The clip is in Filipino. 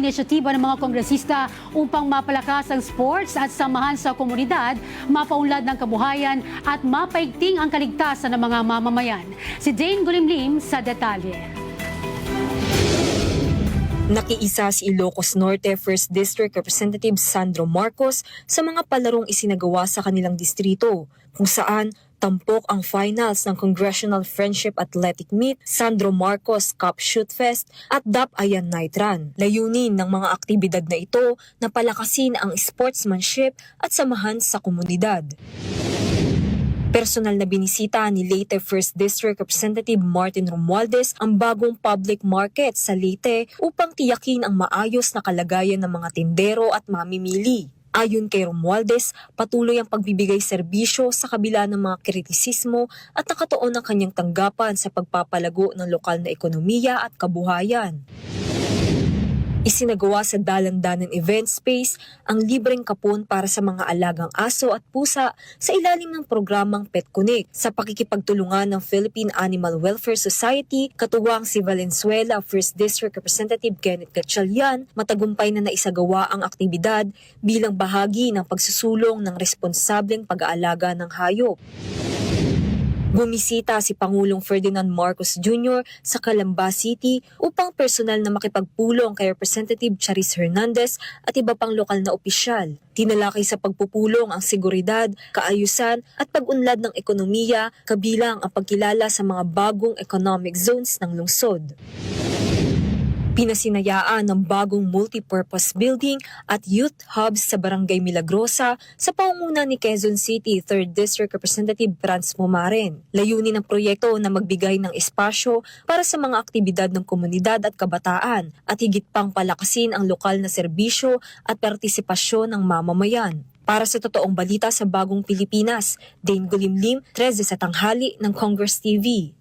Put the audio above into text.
inisyatiba ng mga kongresista upang mapalakas ang sports at samahan sa komunidad, mapaunlad ng kabuhayan at mapaigting ang kaligtasan ng mga mamamayan. Si Dane Gulimlim sa detalye. Nakiisa si Ilocos Norte 1st District Representative Sandro Marcos sa mga palarong isinagawa sa kanilang distrito, kung saan tampok ang finals ng Congressional Friendship Athletic Meet, Sandro Marcos Cup Shoot Fest at DAP Ayan Night Run. Layunin ng mga aktibidad na ito na palakasin ang sportsmanship at samahan sa komunidad. Personal na binisita ni Leyte 1st District Representative Martin Romualdez ang bagong public market sa Leyte upang tiyakin ang maayos na kalagayan ng mga tindero at mamimili. Ayon kay Romualdez, patuloy ang pagbibigay serbisyo sa kabila ng mga kritisismo at nakatuon ang kanyang tanggapan sa pagpapalago ng lokal na ekonomiya at kabuhayan. Isinagawa sa Dalandanan Event Space ang libreng kapon para sa mga alagang aso at pusa sa ilalim ng programang Pet Connect sa pakikipagtulungan ng Philippine Animal Welfare Society, katuwang si Valenzuela 1st District Representative Kenneth Gatchalian. Matagumpay na naisagawa ang aktibidad bilang bahagi ng pagsusulong ng responsableng pag-aalaga ng hayop. Bumisita si Pangulong Ferdinand Marcos Jr. sa Calamba City upang personal na makipagpulong kay Representative Charis Hernandez at iba pang lokal na opisyal. Tinalakay sa pagpupulong ang seguridad, kaayusan at pag-unlad ng ekonomiya, kabilang ang pagkilala sa mga bagong economic zones ng lungsod. Pinasinayaan ng bagong multipurpose building at youth hubs sa Barangay Milagrosa sa pangunguna ni Quezon City 3rd District Representative Franz Momaren. Layunin ng proyekto na magbigay ng espasyo para sa mga aktibidad ng komunidad at kabataan at higit pang palakasin ang lokal na serbisyo at partisipasyon ng mamamayan. Para sa totoong balita sa Bagong Pilipinas, Dane Gulimlim, 13 sa tanghali ng Congress TV.